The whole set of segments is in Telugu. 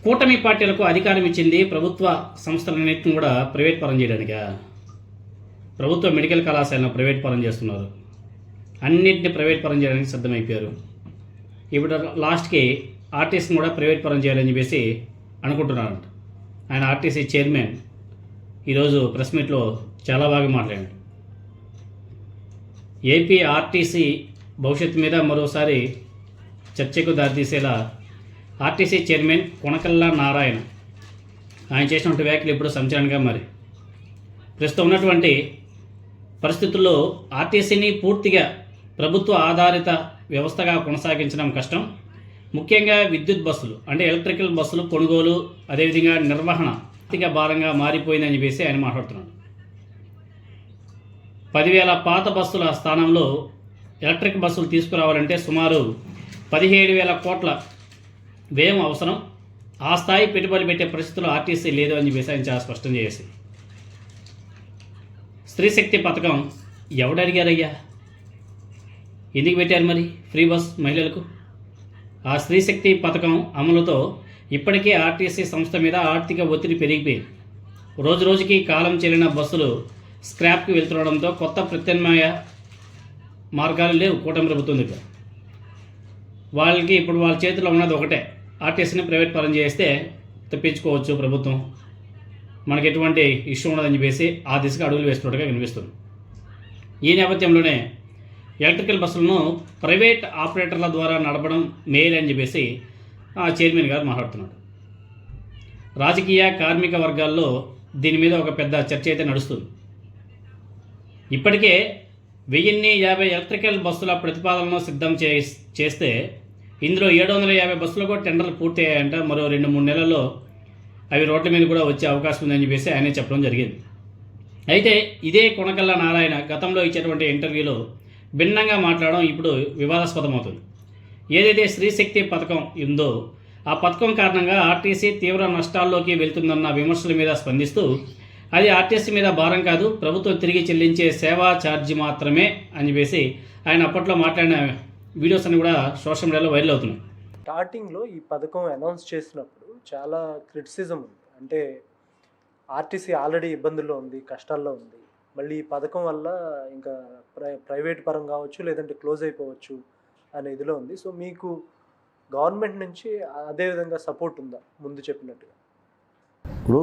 కూటమి పార్టీలకు అధికారం ఇచ్చింది ప్రభుత్వ సంస్థలన్నింటిని కూడా ప్రైవేట్ పరం చేయడానికా? ప్రభుత్వ మెడికల్ కళాశాలను ప్రైవేట్ పరం చేస్తున్నారు, అన్నింటినీ ప్రైవేట్ పరం చేయడానికి సిద్ధమైపోయారు. ఇప్పుడు లాస్ట్కి ఆర్టీసీని కూడా ప్రైవేట్ పరం చేయాలని చెప్పేసి అనుకుంటున్నారంట. ఆయన ఆర్టీసీ చైర్మన్ ఈరోజు ప్రెస్ మీట్లో చాలా బాగా మాట్లాడాడు. ఏపీ ఆర్టీసీ భవిష్యత్తు మీద మరోసారి చర్చకు దారితీసేలా ఆర్టీసీ చైర్మన్ కొనకల్లా నారాయణ ఆయన చేసినటువంటి వ్యాఖ్యలు ఇప్పుడు సంచలనంగా మరి ప్రస్తుతం ఉన్నటువంటి పరిస్థితుల్లో ఆర్టీసీని పూర్తిగా ప్రభుత్వ ఆధారిత వ్యవస్థగా కొనసాగించడం కష్టం. ముఖ్యంగా విద్యుత్ బస్సులు అంటే ఎలక్ట్రికల్ బస్సులు కొనుగోలు అదేవిధంగా నిర్వహణ ఆర్థిక భారంగా మారిపోయిందని చెప్పేసి ఆయన మాట్లాడుతున్నాడు. 10,000 పాత బస్సుల స్థానంలో ఎలక్ట్రిక్ బస్సులు తీసుకురావాలంటే సుమారు 17,000 కోట్ల వ్యయం అవసరం. ఆ స్థాయి పెట్టుబడి పెట్టే పరిస్థితుల్లో ఆర్టీసీ లేదు అని చెప్పేసి ఆయన చాలా స్పష్టం చేసింది. స్త్రీ శక్తి పథకం ఎవడు అడిగారయ్యా? ఎందుకు పెట్టారు మరి ఫ్రీ బస్ మహిళలకు? ఆ స్త్రీ శక్తి పథకం అమలుతో ఇప్పటికే ఆర్టీసీ సంస్థ మీద ఆర్థిక ఒత్తిడి పెరిగిపోయింది. రోజు రోజుకి కాలం చెల్లిన బస్సులు స్క్రాప్కి వెళ్తుండడంతో కొత్త ప్రత్యామ్నాయ మార్గాలు లేవు కూటమి ప్రభుత్వం దగ్గర. వాళ్ళకి ఇప్పుడు వాళ్ళ చేతిలో ఉన్నది ఒకటే, ఆర్టీసీని ప్రైవేట్ పరం చేస్తే తప్పించుకోవచ్చు ప్రభుత్వం, మనకి ఎటువంటి ఇష్యూ ఉండదని చెప్పేసి ఆ దిశగా అడుగులు వేస్తున్నట్టుగా వినిపిస్తుంది. ఈ నేపథ్యంలోనే ఎలక్ట్రికల్ బస్సులను ప్రైవేట్ ఆపరేటర్ల ద్వారా నడపడం మేలు అని చెప్పేసి చైర్మన్ గారు మాట్లాడుతున్నాడు. రాజకీయ కార్మిక వర్గాల్లో దీని మీద ఒక పెద్ద చర్చ అయితే నడుస్తుంది. ఇప్పటికే 1050 ఎలక్ట్రికల్ బస్సుల ప్రతిపాదనను సిద్ధం చేస్తే ఇందులో 750 బస్సులకు టెండర్లు పూర్తయ్యాయంట. మరో 2-3 నెలల్లో అవి రోడ్ల మీద కూడా వచ్చే అవకాశం ఉందని చెప్పేసి ఆయనే చెప్పడం జరిగింది. అయితే ఇదే కొనకల్ల నారాయణ గతంలో ఇచ్చేటువంటి ఇంటర్వ్యూలో భిన్నంగా మాట్లాడడం ఇప్పుడు వివాదాస్పదమవుతుంది. ఏదైతే స్త్రీశక్తి పథకం ఉందో ఆ పథకం కారణంగా ఆర్టీసీ తీవ్ర నష్టాల్లోకి వెళ్తుందన్న విమర్శల మీద స్పందిస్తూ అది ఆర్టీసీ మీద భారం కాదు, ప్రభుత్వం తిరిగి చెల్లించే సేవా ఛార్జీ మాత్రమే అని చెప్పేసి ఆయన అప్పట్లో మాట్లాడిన వీడియోస్ అన్ని కూడా సోషల్ మీడియాలో వైరల్ అవుతున్నాయి. స్టార్టింగ్లో ఈ పథకం అనౌన్స్ చేసినప్పుడు చాలా క్రిటిసిజం ఉంది. అంటే ఆర్టీసీ ఆల్రెడీ ఇబ్బందుల్లో ఉంది, కష్టాల్లో ఉంది, మళ్ళీ ఈ పథకం వల్ల ఇంకా ప్రైవేట్ పరం కావచ్చు లేదంటే క్లోజ్ అయిపోవచ్చు అనే ఇదిలో ఉంది. సో మీకు గవర్నమెంట్ నుంచి అదేవిధంగా సపోర్ట్ ఉందా ముందు చెప్పినట్టుగా? ఇప్పుడు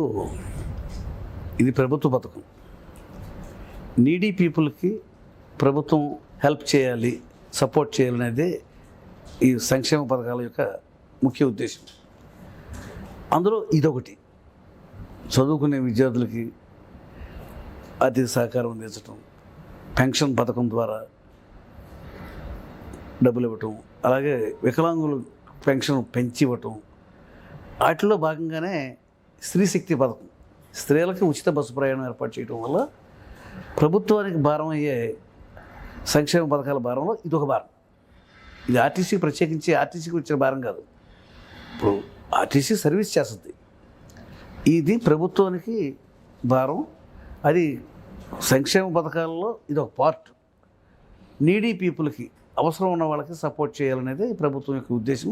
ఇది ప్రభుత్వ పథకం, నీడీ పీపుల్కి ప్రభుత్వం హెల్ప్ చేయాలి, సపోర్ట్ చేయాలనేదే ఈ సంక్షేమ పథకాల యొక్క ముఖ్య ఉద్దేశం. అందులో ఇదొకటి, చదువుకునే విద్యార్థులకి ఆర్థిక సహకారం అందించడం, పెన్షన్ పథకం ద్వారా డబ్బులు ఇవ్వటం, అలాగే వికలాంగులు పెన్షన్ పెంచి ఇవ్వటం, వాటిలో భాగంగానే స్త్రీశక్తి పథకం, స్త్రీలకి ఉచిత బస్సు ప్రయాణం ఏర్పాటు చేయడం వల్ల ప్రభుత్వానికి భారం అయ్యే సంక్షేమ పథకాల భారంలో ఇదొక భారం. ఇది ఆర్టీసీ ప్రత్యేకించి ఆర్టీసీకి వచ్చిన భారం కాదు. ఇప్పుడు ఆర్టీసీ సర్వీస్ చేస్తుంది, ఇది ప్రభుత్వానికి భారం. అది సంక్షేమ పథకాలలో ఇది ఒక పార్ట్. నీడీ పీపుల్కి, అవసరం ఉన్న వాళ్ళకి సపోర్ట్ చేయాలనేది ప్రభుత్వం యొక్క ఉద్దేశం.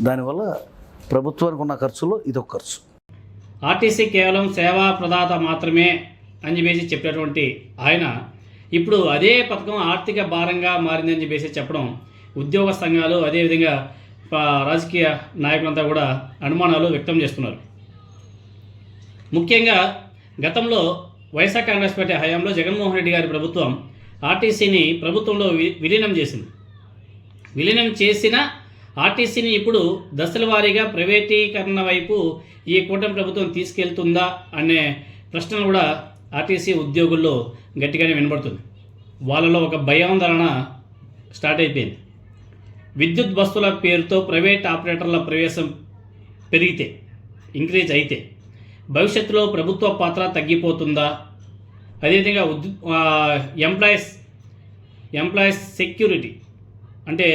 దానివల్ల ప్రభుత్వానికి ఉన్న ఖర్చులో ఇదొక ఖర్చు. ఆర్టీసీ కేవలం సేవా ప్రదాత మాత్రమే అని చెప్పేసి చెప్పినటువంటి ఆయన ఇప్పుడు అదే పథకం ఆర్థిక భారంగా మారిందని చెప్పేసి చెప్పడం ఉద్యోగ సంఘాలు అదేవిధంగా రాజకీయ నాయకులంతా కూడా అనుమానాలు వ్యక్తం చేస్తున్నారు. ముఖ్యంగా గతంలో వైఎస్ఆర్ కాంగ్రెస్ పార్టీ హయాంలో జగన్మోహన్ రెడ్డి గారి ప్రభుత్వం ఆర్టీసీని ప్రభుత్వంలో విలీనం చేసింది. విలీనం చేసిన ఆర్టీసీని ఇప్పుడు దశల వారీగా ప్రైవేటీకరణ వైపు ఈ కూటమి ప్రభుత్వం తీసుకెళ్తుందా అనే ప్రశ్నలు కూడా ఆర్టీసీ ఉద్యోగుల్లో గట్టిగానే వినబడుతుంది. వాళ్ళలో ఒక భయాందోళన స్టార్ట్ అయిపోయింది. విద్యుత్ బస్సుల పేరుతో ప్రైవేట్ ఆపరేటర్ల ప్రవేశం పెరిగితే, ఇంక్రీజ్ అయితే భవిష్యత్తులో ప్రభుత్వ పాత్ర తగ్గిపోతుందా? అదేవిధంగా ఎంప్లాయీస్ సెక్యూరిటీ అంటే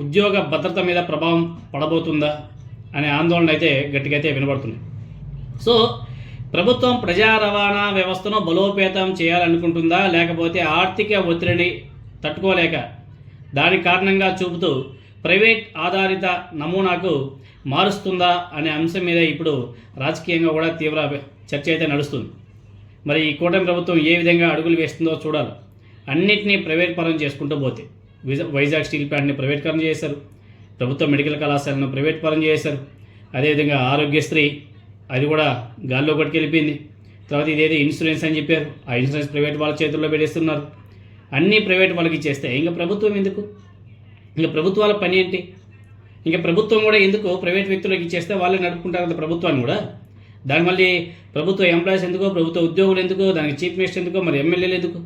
ఉద్యోగ భద్రత మీద ప్రభావం పడబోతుందా అనే ఆందోళన అయితే గట్టిగా అయితే వినబడుతుంది. సో ప్రభుత్వం ప్రజా రవాణా వ్యవస్థను బలోపేతం చేయాలనుకుంటుందా, లేకపోతే ఆర్థిక ఒత్తిడిని తట్టుకోలేక దాని కారణంగా చూపుతూ ప్రైవేట్ ఆధారిత నమూనాకు మారుస్తుందా అనే అంశం మీద ఇప్పుడు రాజకీయంగా కూడా తీవ్ర చర్చ అయితే నడుస్తుంది. మరి ఈ కూటమి ప్రభుత్వం ఏ విధంగా అడుగులు వేస్తుందో చూడాలి. అన్నిటినీ ప్రైవేట్ పరం చేసుకుంటూ పోతే వైజాగ్ స్టీల్ ప్లాంట్ని ప్రైవేటీకరణ చేశారు, ప్రభుత్వ మెడికల్ కళాశాలను ప్రైవేట్ పరం చేశారు, అదేవిధంగా ఆరోగ్యశ్రీ అది కూడా గాల్లో కొట్టుకెళ్ళిపోయింది. తర్వాత ఇదేదో ఇన్సూరెన్స్ అని చెప్పారు, ఆ ఇన్సూరెన్స్ ప్రైవేట్ వాళ్ళ చేతుల్లో పెట్టేస్తున్నారు. అన్నీ ప్రైవేట్ వాళ్ళకి ఇచ్చేస్తే ఇంకా ప్రభుత్వం ఎందుకు? ఇంకా ప్రభుత్వాల పని ఏంటి? ఇంకా ప్రభుత్వం కూడా ఎందుకు ప్రైవేట్ వ్యక్తులకు ఇచ్చేస్తే వాళ్ళే నడుపుకుంటారు కదా ప్రభుత్వాన్ని కూడా. దాని మళ్ళీ ప్రభుత్వ ఎంప్లాయీస్ ఎందుకో, ప్రభుత్వ ఉద్యోగులు ఎందుకో, దానికి చీఫ్ మినిస్టర్ ఎందుకో, మరి ఎమ్మెల్యేలు ఎందుకు?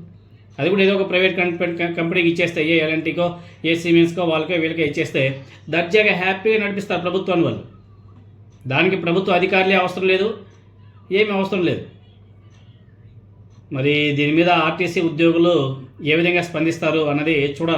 అది కూడా ఏదో ఒక ప్రైవేట్ కంపెనీకి ఇచ్చేస్తే, ఏ ఎల్ఎన్టీకో ఏ సిమెంట్స్కో వాళ్ళకో వీళ్ళకే ఇచ్చేస్తే దర్జాగా హ్యాపీగా నడిపిస్తారు ప్రభుత్వాన్ని వాళ్ళు. దానికి ప్రభుత్వ అధికారులే అవసరం లేదు, ఏమీ అవసరం లేదు. మరి దీని మీద ఆర్టీసీ ఉద్యోగులు ఏ విధంగా స్పందిస్తారు అన్నది చూడాలి.